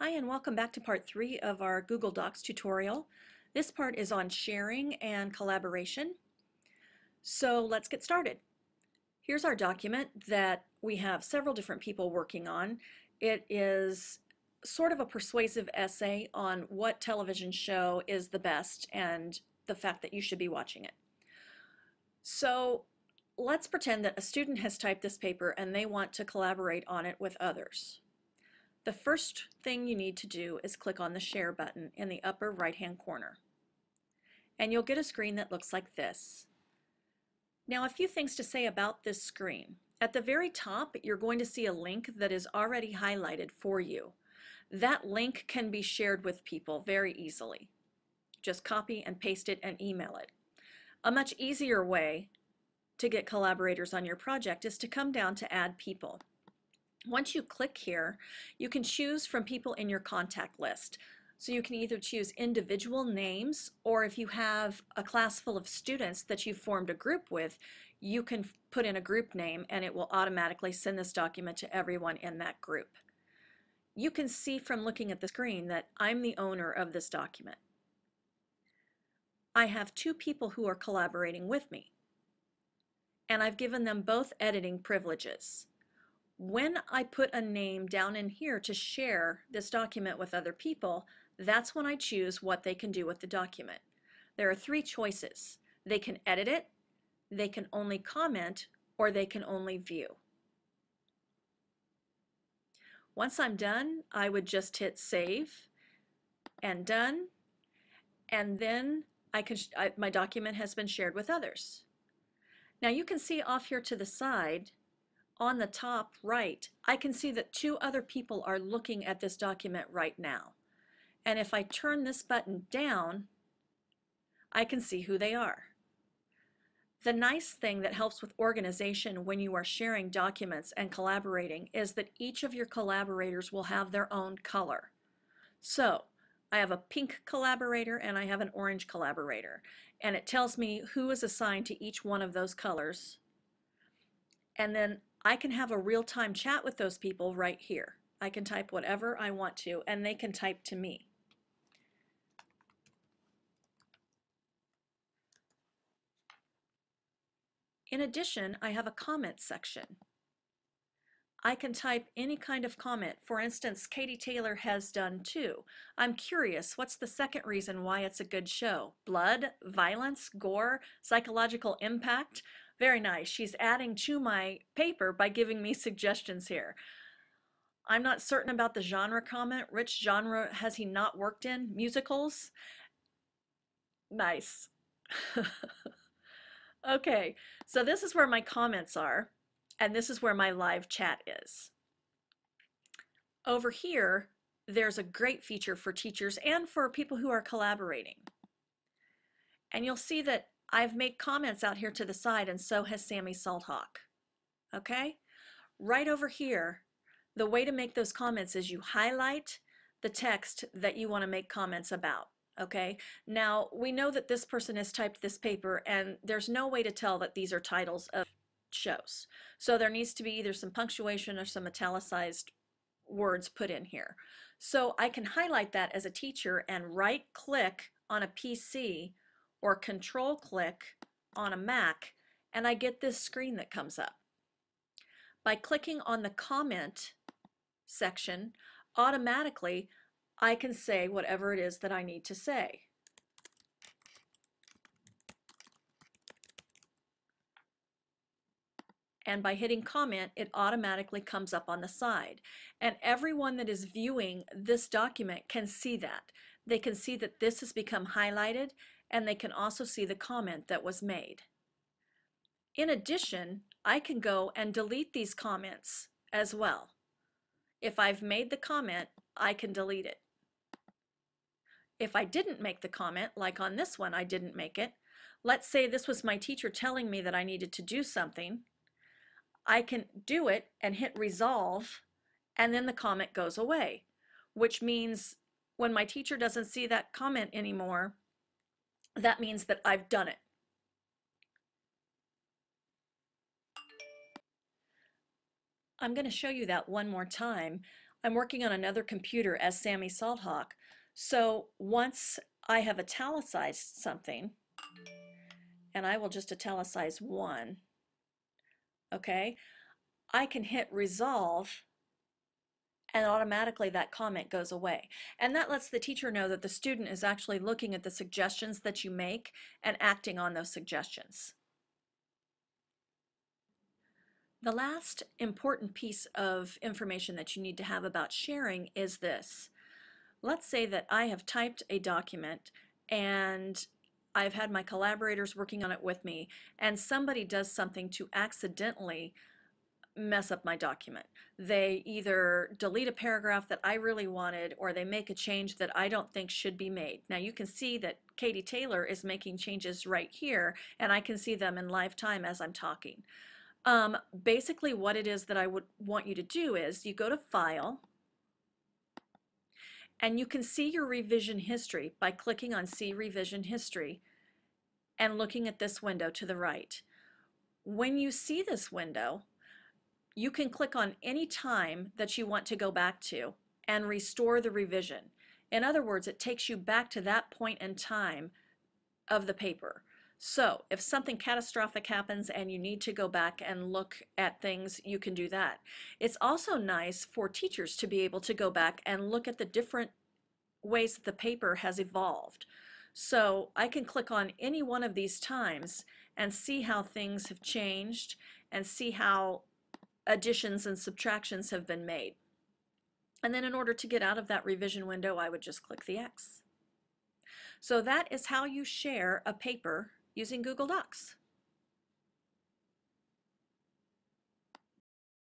Hi and welcome back to part 3 of our Google Docs tutorial. This part is on sharing and collaboration. So let's get started. Here's our document that we have several different people working on. It is sort of a persuasive essay on what television show is the best and the fact that you should be watching it. So let's pretend that a student has typed this paper and they want to collaborate on it with others. The first thing you need to do is click on the Share button in the upper right-hand corner. And you'll get a screen that looks like this. Now, a few things to say about this screen. At the very top, you're going to see a link that is already highlighted for you. That link can be shared with people very easily. Just copy and paste it and email it. A much easier way to get collaborators on your project is to come down to Add People. Once you click here, you can choose from people in your contact list. So you can either choose individual names, or if you have a class full of students that you've formed a group with, you can put in a group name and it will automatically send this document to everyone in that group. You can see from looking at the screen that I'm the owner of this document. I have two people who are collaborating with me, and I've given them both editing privileges. When I put a name down in here to share this document with other people, that's when I choose what they can do with the document. There are three choices. They can edit it, they can only comment, or they can only view. Once I'm done, I would just hit Save and Done, and then my document has been shared with others. Now you can see off here to the side, on the top right, I can see that two other people are looking at this document right now. And if I turn this button down, I can see who they are. The nice thing that helps with organization when you are sharing documents and collaborating is that each of your collaborators will have their own color. So I have a pink collaborator and I have an orange collaborator, and it tells me who is assigned to each one of those colors. And then I can have a real-time chat with those people right here. I can type whatever I want to, and they can type to me. In addition, I have a comment section. I can type any kind of comment. For instance, Katie Taylor has done too. I'm curious, what's the second reason why it's a good show? Blood, violence, gore, psychological impact? Very nice. She's adding to my paper by giving me suggestions here. I'm not certain about the genre comment. Which genre has he not worked in? Musicals? Nice. Okay, so this is where my comments are, and this is where my live chat is. Over here, there's a great feature for teachers and for people who are collaborating. And you'll see that I've made comments out here to the side, and so has Sammy Salthawk. Okay? Right over here, the way to make those comments is you highlight the text that you want to make comments about. Okay, now we know that this person has typed this paper and there's no way to tell that these are titles of shows. So there needs to be either some punctuation or some italicized words put in here. So I can highlight that as a teacher and right click on a PC or control click on a Mac, and I get this screen that comes up. By clicking on the comment section, automatically I can say whatever it is that I need to say. And by hitting comment, it automatically comes up on the side. And everyone that is viewing this document can see that. They can see that this has become highlighted, and they can also see the comment that was made. In addition, I can go and delete these comments as well. If I've made the comment, I can delete it. If I didn't make the comment, like on this one, I didn't make it. Let's say this was my teacher telling me that I needed to do something. I can do it and hit resolve, and then the comment goes away, which means when my teacher doesn't see that comment anymore, that means that I've done it. I'm going to show you that one more time. I'm working on another computer as Sammy Salthawk. So once I have italicized something, and I will just italicize one, okay, I can hit resolve and automatically that comment goes away. And that lets the teacher know that the student is actually looking at the suggestions that you make and acting on those suggestions. The last important piece of information that you need to have about sharing is this. Let's say that I have typed a document and I've had my collaborators working on it with me, and somebody does something to accidentally mess up my document. They either delete a paragraph that I really wanted, or they make a change that I don't think should be made. Now you can see that Katie Taylor is making changes right here, and I can see them in live time as I'm talking. Basically what it is that I would want you to do is you go to File, and you can see your revision history by clicking on See Revision History and looking at this window to the right. When you see this window, you can click on any time that you want to go back to and restore the revision. In other words, it takes you back to that point in time of the paper. So if something catastrophic happens and you need to go back and look at things, you can do that. It's also nice for teachers to be able to go back and look at the different ways that the paper has evolved. So I can click on any one of these times and see how things have changed and see how additions and subtractions have been made. And then in order to get out of that revision window, I would just click the X. So that is how you share a paper using Google Docs.